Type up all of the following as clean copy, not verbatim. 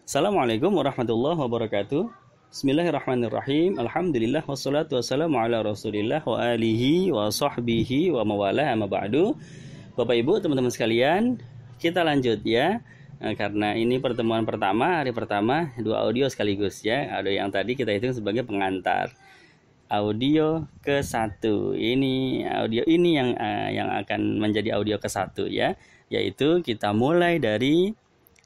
Assalamualaikum warahmatullahi wabarakatuh. Bismillahirrahmanirrahim. Alhamdulillah wassalatu wassalamu ala Rasulillah wa alihi wa sahbihi wa mawalah amma ba'du. Bapak Ibu, teman-teman sekalian, kita lanjut ya. Karena ini pertemuan pertama, hari pertama, dua audio sekaligus ya. Audio yang tadi kita hitung sebagai pengantar. Audio ke-1. Ini audio ini yang akan menjadi audio ke-1 ya, yaitu kita mulai dari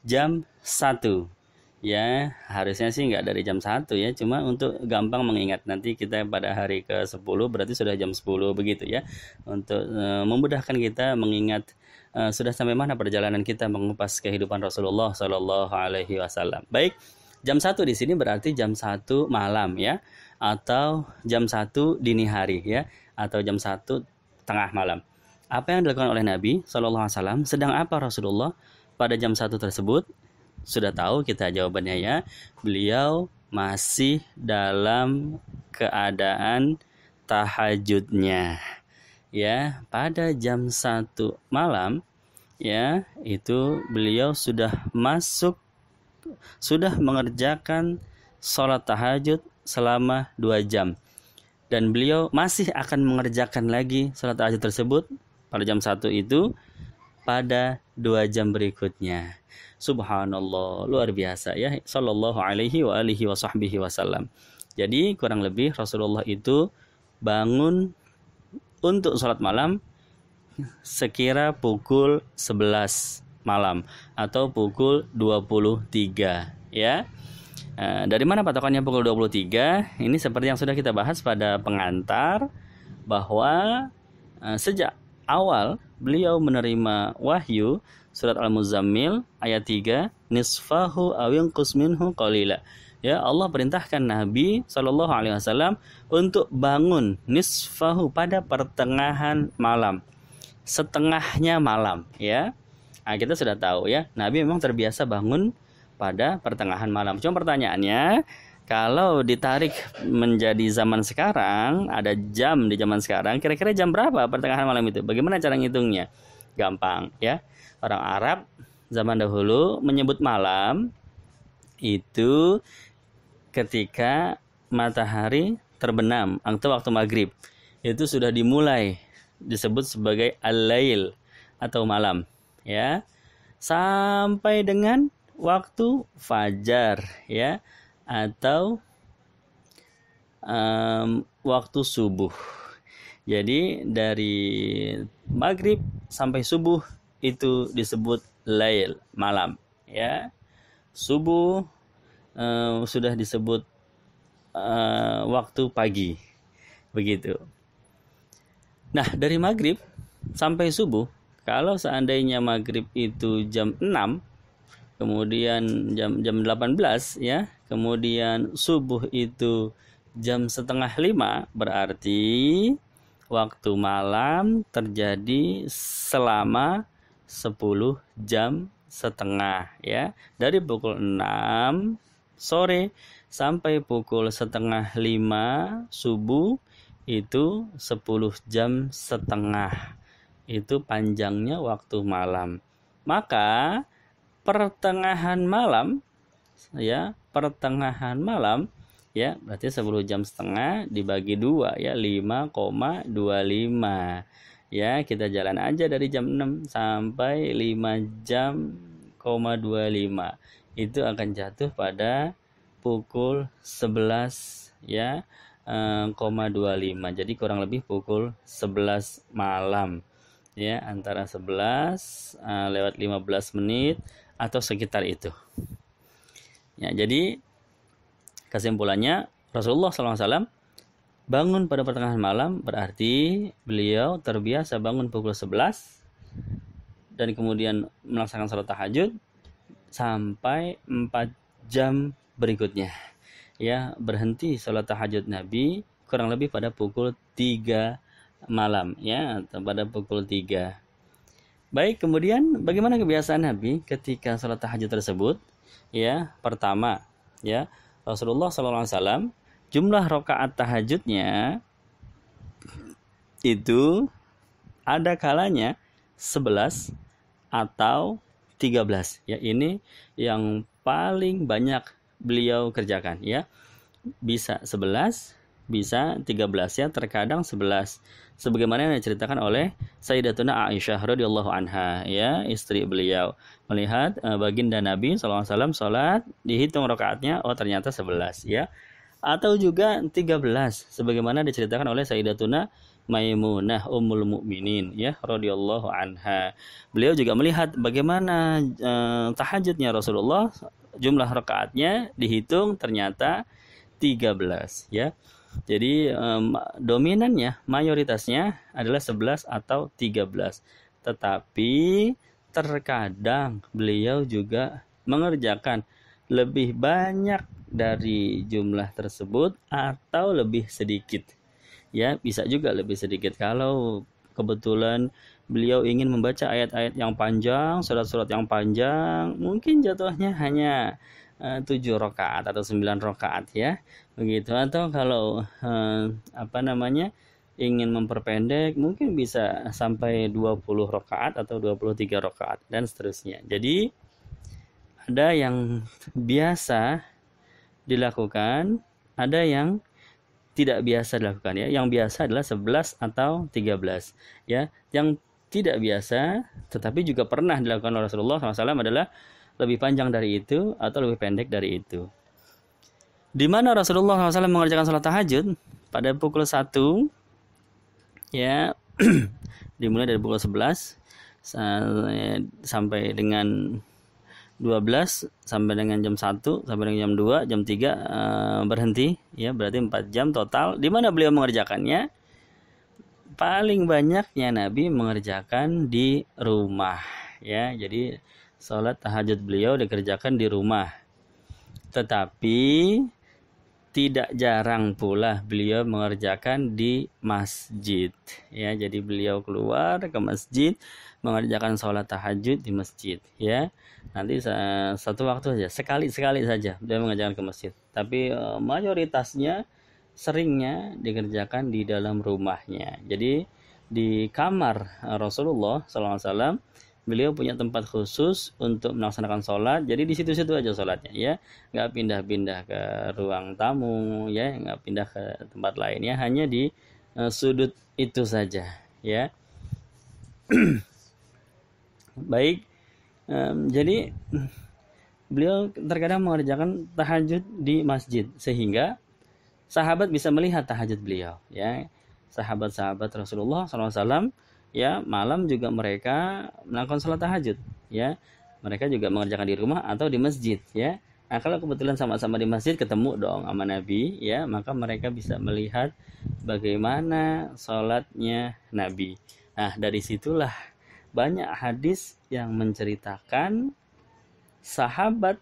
jam 1. Ya, harusnya sih nggak dari jam 1 ya, cuma untuk gampang mengingat nanti kita pada hari ke-10 berarti sudah jam 10 begitu ya. Untuk memudahkan kita mengingat sudah sampai mana perjalanan kita mengupas kehidupan Rasulullah Shallallahu alaihi wasallam. Baik, jam 1 di sini berarti jam 1 malam ya, atau jam 1 dini hari ya, atau jam 1 tengah malam. Apa yang dilakukan oleh Nabi Shallallahu alaihi wasallam? Sedang apa Rasulullah pada jam 1 tersebut? Sudah tahu kita jawabannya ya. Beliau masih dalam keadaan tahajudnya. Ya, pada jam 1 malam ya, itu beliau sudah mengerjakan sholat tahajud selama 2 jam. Dan beliau masih akan mengerjakan lagi sholat tahajud tersebut pada jam 1 itu pada 2 jam berikutnya. Subhanallah, luar biasa ya, sallallahu alaihi wa alihi wa sahbihi wasallam. Jadi kurang lebih Rasulullah itu bangun untuk sholat malam sekira pukul 11 malam atau pukul 23 ya. Dari mana patokannya pukul 23? Ini seperti yang sudah kita bahas pada pengantar, bahwa sejak awal beliau menerima wahyu surat Al-Muzammil ayat 3, nisfahu aw yanqus minhu qalila. Ya, Allah perintahkan Nabi Shallallahu alaihi wasallam untuk bangun nisfahu pada pertengahan malam, setengahnya malam ya. Nah, kita sudah tahu ya, Nabi memang terbiasa bangun pada pertengahan malam. Cuma pertanyaannya, kalau ditarik menjadi zaman sekarang, ada jam di zaman sekarang, kira-kira jam berapa pertengahan malam itu? Bagaimana cara ngitungnya? Gampang ya. Orang Arab zaman dahulu menyebut malam itu ketika matahari terbenam atau waktu maghrib. Itu sudah dimulai disebut sebagai al-lail atau malam ya, sampai dengan waktu fajar ya, atau waktu subuh. Jadi dari maghrib sampai subuh itu disebut lail, malam ya. Subuh sudah disebut waktu pagi begitu. Nah, dari maghrib sampai subuh, kalau seandainya maghrib itu jam 6, kemudian jam 18 ya, kemudian subuh itu jam setengah 5, berarti waktu malam terjadi selama 10 jam setengah ya. Dari pukul 6 sore sampai pukul setengah 5 subuh itu 10 jam setengah. Itu panjangnya waktu malam. Maka pertengahan malam ya, ya, berarti 10 jam setengah dibagi 2 ya, 5,25 ya. Kita jalan aja dari jam 6 sampai 5 jam, 25 itu akan jatuh pada pukul 11 ya, 25. Jadi kurang lebih pukul 11 malam ya, antara 11 lewat 15 menit atau sekitar itu ya. Jadi kesimpulannya, Rasulullah SAW bangun pada pertengahan malam, berarti beliau terbiasa bangun pukul 11 dan kemudian melaksanakan salat tahajud sampai 4 jam berikutnya ya. Berhenti salat tahajud Nabi kurang lebih pada pukul 3 malam ya, atau pada pukul 3. Baik, kemudian bagaimana kebiasaan Nabi ketika salat tahajud tersebut ya? Pertama ya, Rasulullah SAW jumlah rakaat tahajudnya itu ada kalanya 11 atau 13 ya. Ini yang paling banyak beliau kerjakan, ya. Bisa 11, bisa 13, ya, terkadang 11. Sebagaimana yang diceritakan oleh Sayyidatuna Aisyah radhiyallahu anha, ya, istri beliau, melihat baginda Nabi SAW sholat, dihitung rakaatnya, oh ternyata 11, ya. Atau juga 13, sebagaimana diceritakan oleh Sayyidatuna Maimunah Ummul Mukminin, ya, radhiyallahu anha. Beliau juga melihat bagaimana tahajudnya Rasulullah, jumlah rakaatnya dihitung ternyata 13, ya. Jadi dominannya, mayoritasnya adalah 11 atau 13. Tetapi terkadang beliau juga mengerjakan lebih banyak dari jumlah tersebut atau lebih sedikit. Ya, bisa juga lebih sedikit kalau kebetulan beliau ingin membaca ayat-ayat yang panjang, surat-surat yang panjang, mungkin jatuhnya hanya 7 rakaat atau 9 rakaat, ya. Begitu. Atau kalau ingin memperpendek, mungkin bisa sampai 20 rakaat atau 23 rakaat dan seterusnya. Jadi ada yang biasa dilakukan, ada yang tidak biasa dilakukan, ya. Yang biasa adalah 11 atau 13, ya. Yang tidak biasa tetapi juga pernah dilakukan oleh Rasulullah SAW adalah lebih panjang dari itu atau lebih pendek dari itu. Di mana Rasulullah SAW mengerjakan salat tahajud pada pukul 1, ya. Dimulai dari pukul 11 sampai dengan 12, sampai dengan jam 1, sampai dengan jam 2, jam 3 berhenti, ya, berarti 4 jam total. Di mana beliau mengerjakannya? Paling banyaknya Nabi mengerjakan di rumah, ya. Jadi salat tahajud beliau dikerjakan di rumah. Tetapi tidak jarang pula beliau mengerjakan di masjid, ya. Jadi beliau keluar ke masjid mengerjakan salat tahajud di masjid, ya. Nanti satu waktu saja, sekali-sekali saja beliau mengerjakan ke masjid. Tapi mayoritasnya, seringnya dikerjakan di dalam rumahnya. Jadi di kamar Rasulullah SAW beliau punya tempat khusus untuk melaksanakan sholat. Jadi di situ-situ aja sholatnya, ya, nggak pindah-pindah ke ruang tamu, ya, nggak pindah ke tempat lain, ya, hanya di sudut itu saja, ya. Baik. Jadi beliau terkadang mengerjakan tahajud di masjid sehingga sahabat bisa melihat tahajud beliau, ya. Sahabat-sahabat Rasulullah SAW, ya, malam juga mereka melakukan salat tahajud, ya. Mereka juga mengerjakan di rumah atau di masjid, ya. Nah, kalau kebetulan sama-sama di masjid ketemu dong sama Nabi, ya, maka mereka bisa melihat bagaimana salatnya Nabi. Nah, dari situlah banyak hadis yang menceritakan sahabat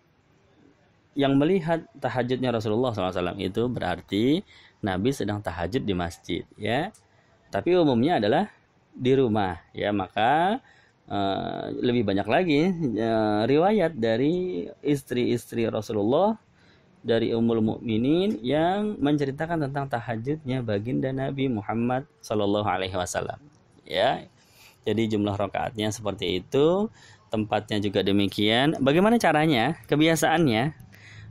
yang melihat tahajudnya Rasulullah SAW itu berarti Nabi sedang tahajud di masjid, ya. Tapi umumnya adalah di rumah, ya. Maka lebih banyak lagi riwayat dari istri-istri Rasulullah, dari Ummul Mukminin yang menceritakan tentang tahajudnya baginda Nabi Muhammad SAW, ya. Jadi jumlah rakaatnya seperti itu, tempatnya juga demikian. Bagaimana caranya? Kebiasaannya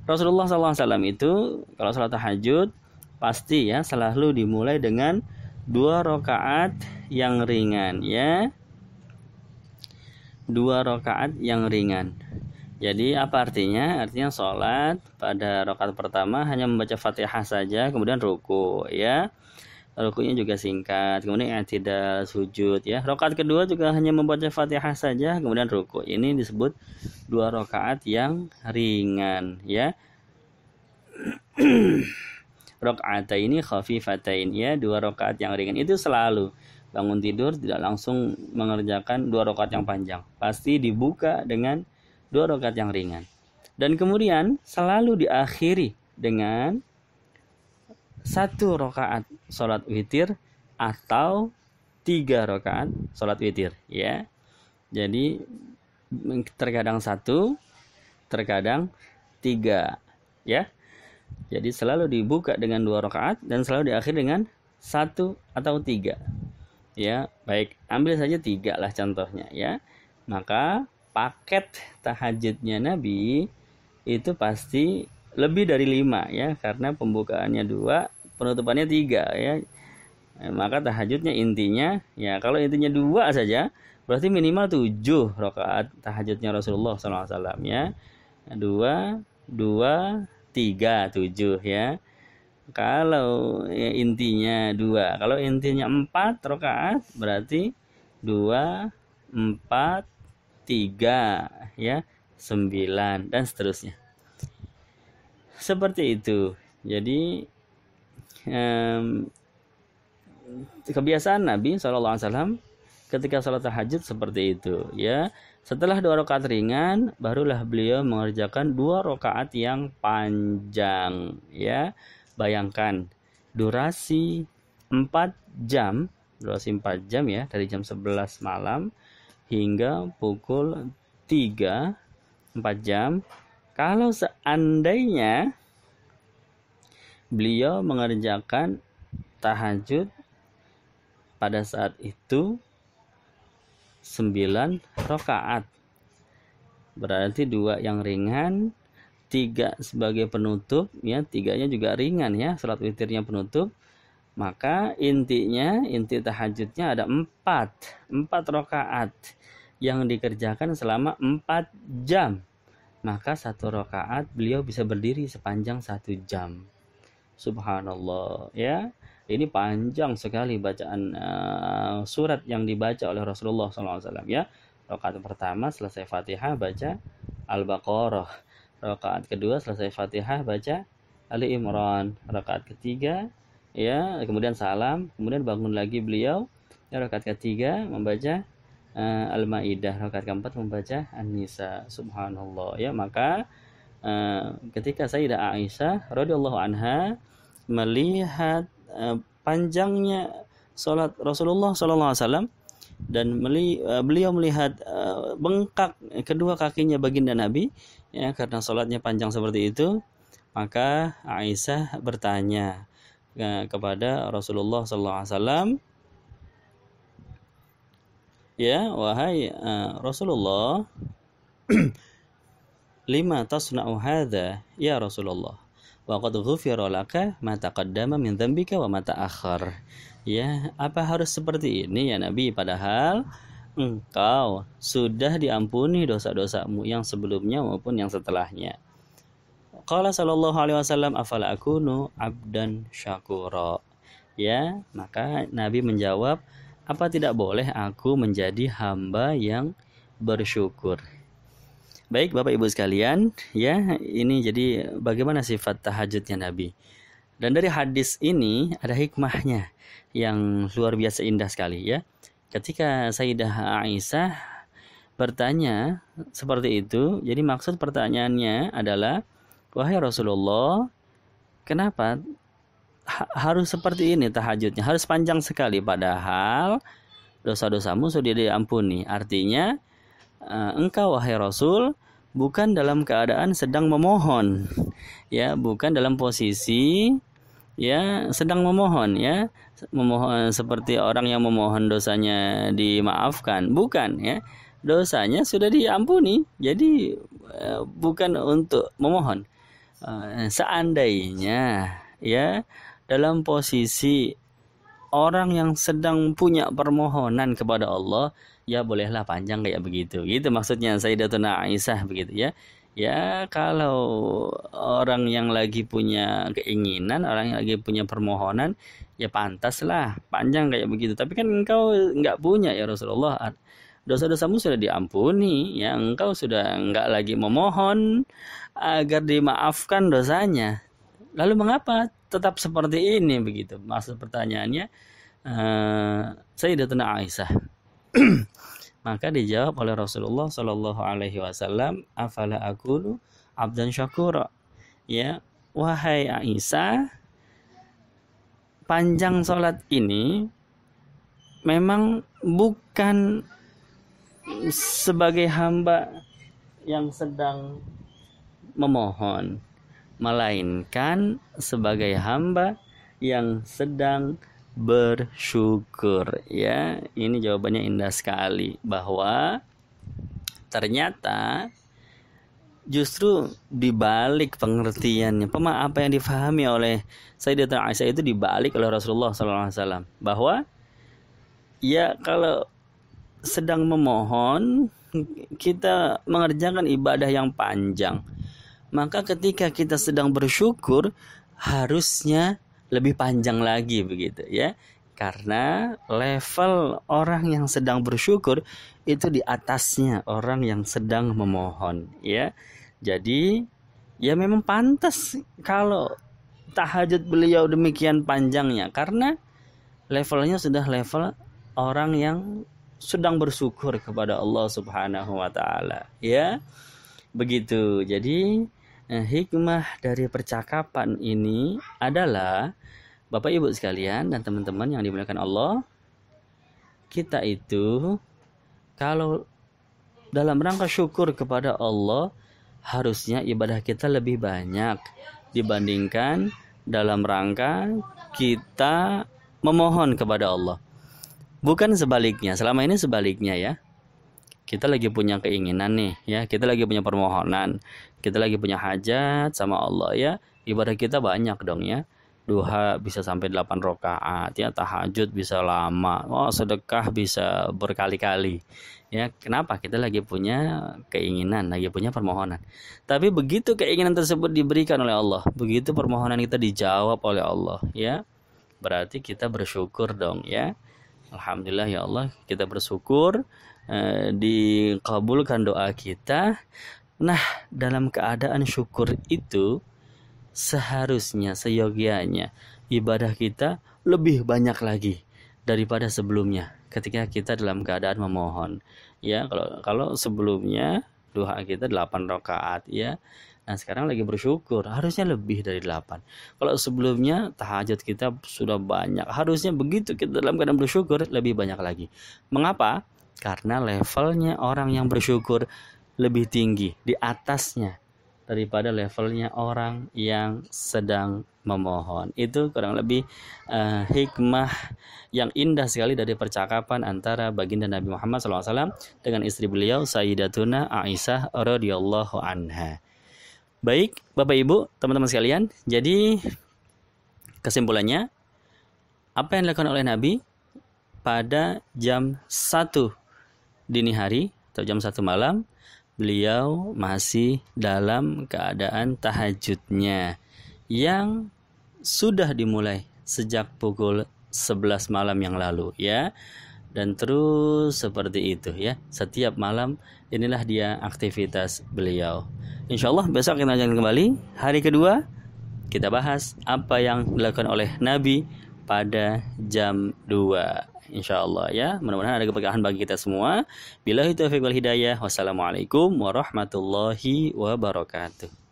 Rasulullah SAW itu kalau salat tahajud pasti, ya, selalu dimulai dengan 2 rakaat yang ringan, ya. 2 rakaat yang ringan. Jadi apa artinya? Artinya sholat pada rakaat pertama hanya membaca Fatihah saja, kemudian ruku, ya. Rukunya juga singkat, kemudian i'tidal, sujud, ya. Rakaat kedua juga hanya membaca Fatihah saja, kemudian ruku. Ini disebut 2 rakaat yang ringan, ya. Raka'ataini khafifatain, ya, 2 rakaat yang ringan. Itu selalu bangun tidur tidak langsung mengerjakan 2 rakaat yang panjang. Pasti dibuka dengan 2 rakaat yang ringan. Dan kemudian selalu diakhiri dengan 1 rakaat sholat witir atau 3 rakaat sholat witir, ya. Jadi terkadang 1, terkadang 3, ya. Jadi selalu dibuka dengan 2 rakaat dan selalu diakhiri dengan 1 atau 3, ya. Baik, ambil saja 3 lah contohnya, ya. Maka paket tahajudnya Nabi itu pasti lebih dari 5 ya, karena pembukaannya 2, penutupannya 3 ya. Maka tahajudnya intinya ya, kalau intinya 2 saja berarti minimal 7 rakaat tahajudnya Rasulullah SAW ya. 2 2 3 7 ya. Kalau ya, intinya 2, kalau intinya 4 rakaat berarti 2 4 3 ya, 9 dan seterusnya. Seperti itu. Jadi kebiasaan Nabi SAW ketika sholat tahajud seperti itu ya. Setelah 2 rakaat ringan, barulah beliau mengerjakan 2 rakaat yang panjang ya. Bayangkan durasi 4 jam ya, dari jam 11 malam hingga pukul 3, 4 jam. Kalau seandainya beliau mengerjakan tahajud pada saat itu 9 rakaat, berarti 2 yang ringan, 3 sebagai penutup ya, 3-nya juga ringan ya, salat witirnya penutup. Maka inti tahajudnya ada 4 rakaat yang dikerjakan selama 4 jam. Maka 1 rakaat beliau bisa berdiri sepanjang 1 jam. Subhanallah ya. Ini panjang sekali bacaan surat yang dibaca oleh Rasulullah SAW ya. Rakaat pertama selesai Fatihah baca Al-Baqarah. Rakaat kedua selesai Fatihah baca Ali Imran. Rakaat ketiga ya, kemudian salam, kemudian bangun lagi beliau. Ya, rakaat ketiga membaca Al-Maidah. Rakaat keempat membaca An-Nisa. Subhanallah ya. Maka ketika Sayyidah Aisyah radhiyallahu anha melihat panjangnya salat Rasulullah SAW dan beliau melihat bengkak kedua kakinya baginda Nabi ya, karena salatnya panjang seperti itu, maka Aisyah bertanya kepada Rasulullah SAW, ya wahai Rasulullah, lima tasna'u hadza ya Rasulullah, wa qad ghufira laka ma taqaddama min dzambika wa ma ta'akhkhar. Ya, apa harus seperti ini ya Nabi, padahal engkau sudah diampuni dosa-dosamu yang sebelumnya maupun yang setelahnya. Qala sallallahu alaihi wasallam, afala akunu abdan syakura. Ya, maka Nabi menjawab, apa tidak boleh aku menjadi hamba yang bersyukur. Baik Bapak Ibu sekalian, ya ini jadi bagaimana sifat tahajudnya Nabi. Dan dari hadis ini ada hikmahnya yang luar biasa indah sekali ya. Ketika Sayyidah Aisyah bertanya seperti itu, jadi maksud pertanyaannya adalah, wahai Rasulullah, kenapa harus seperti ini tahajudnya? Harus panjang sekali padahal dosa-dosamu sudah diampuni. Artinya engkau wahai Rasul bukan dalam keadaan sedang memohon. Ya, bukan dalam posisi ya sedang memohon ya. Memohon seperti orang yang memohon dosanya dimaafkan, bukan ya. Dosanya sudah diampuni. Jadi bukan untuk memohon. Seandainya ya dalam posisi orang yang sedang punya permohonan kepada Allah, ya bolehlah panjang kayak begitu. Gitu maksudnya Sayyidatuna Aisyah begitu ya. Ya kalau orang yang lagi punya keinginan, orang yang lagi punya permohonan, ya pantaslah panjang kayak begitu. Tapi kan engkau enggak punya ya Rasulullah. Dosa-dosamu sudah diampuni, ya engkau sudah enggak lagi memohon agar dimaafkan dosanya. Lalu mengapa tetap seperti ini begitu? Maksud pertanyaannya Sayyidatuna Aisyah. Maka dijawab oleh Rasulullah Shallallahu Alaihi Wasallam, afala akunu abdan syakura. Ya, wahai Aisyah, panjang sholat ini memang bukan sebagai hamba yang sedang memohon, melainkan sebagai hamba yang sedang bersyukur. Ya, ini jawabannya indah sekali, bahwa ternyata justru dibalik pengertiannya, apa yang difahami oleh Sayyidatuna Aisyah itu dibalik oleh Rasulullah SAW, bahwa ya kalau sedang memohon kita mengerjakan ibadah yang panjang, maka ketika kita sedang bersyukur harusnya lebih panjang lagi begitu ya. Karena level orang yang sedang bersyukur itu di atasnya orang yang sedang memohon ya. Jadi ya memang pantas kalau tahajud beliau demikian panjangnya, karena levelnya sudah level orang yang sedang bersyukur kepada Allah Subhanahu wa taala ya. Begitu. Jadi hikmah dari percakapan ini adalah, Bapak Ibu sekalian dan teman-teman yang dimuliakan Allah, kita itu kalau dalam rangka syukur kepada Allah harusnya ibadah kita lebih banyak dibandingkan dalam rangka kita memohon kepada Allah. Bukan sebaliknya, selama ini sebaliknya ya. Kita lagi punya keinginan nih ya, kita lagi punya permohonan, kita lagi punya hajat sama Allah ya. Ibadah kita banyak dong ya. Duha bisa sampai 8 rakaat ya, tahajud bisa lama, sedekah bisa berkali-kali ya. Kenapa? Kita lagi punya keinginan, lagi punya permohonan. Tapi begitu keinginan tersebut diberikan oleh Allah, begitu permohonan kita dijawab oleh Allah ya, berarti kita bersyukur dong ya. Alhamdulillah ya Allah, kita bersyukur dikabulkan doa kita. Nah, dalam keadaan syukur itu seharusnya seyogianya ibadah kita lebih banyak lagi daripada sebelumnya ketika kita dalam keadaan memohon ya. Kalau sebelumnya duha kita 8 rakaat ya, nah sekarang lagi bersyukur harusnya lebih dari 8. Kalau sebelumnya tahajud kita sudah banyak, harusnya begitu kita dalam keadaan bersyukur lebih banyak lagi. Mengapa? Karena levelnya orang yang bersyukur lebih tinggi di atasnya daripada levelnya orang yang sedang memohon. Itu kurang lebih hikmah yang indah sekali dari percakapan antara baginda Nabi Muhammad SAW dengan istri beliau Sayyidatuna Aisyah radhiyallahu anha. Baik, Bapak Ibu, teman-teman sekalian, jadi kesimpulannya, apa yang dilakukan oleh Nabi pada jam 1 dini hari atau jam 1 malam, beliau masih dalam keadaan tahajudnya yang sudah dimulai sejak pukul 11 malam yang lalu ya. Dan terus seperti itu ya, setiap malam inilah dia aktivitas beliau. Insyaallah besok kita lanjutkan kembali. Hari kedua kita bahas apa yang dilakukan oleh Nabi pada jam 2. Insyaallah ya, mudah-mudahan ada keberkahan bagi kita semua. Billahi taufiq wal hidayah. Wassalamualaikum warahmatullahi wabarakatuh.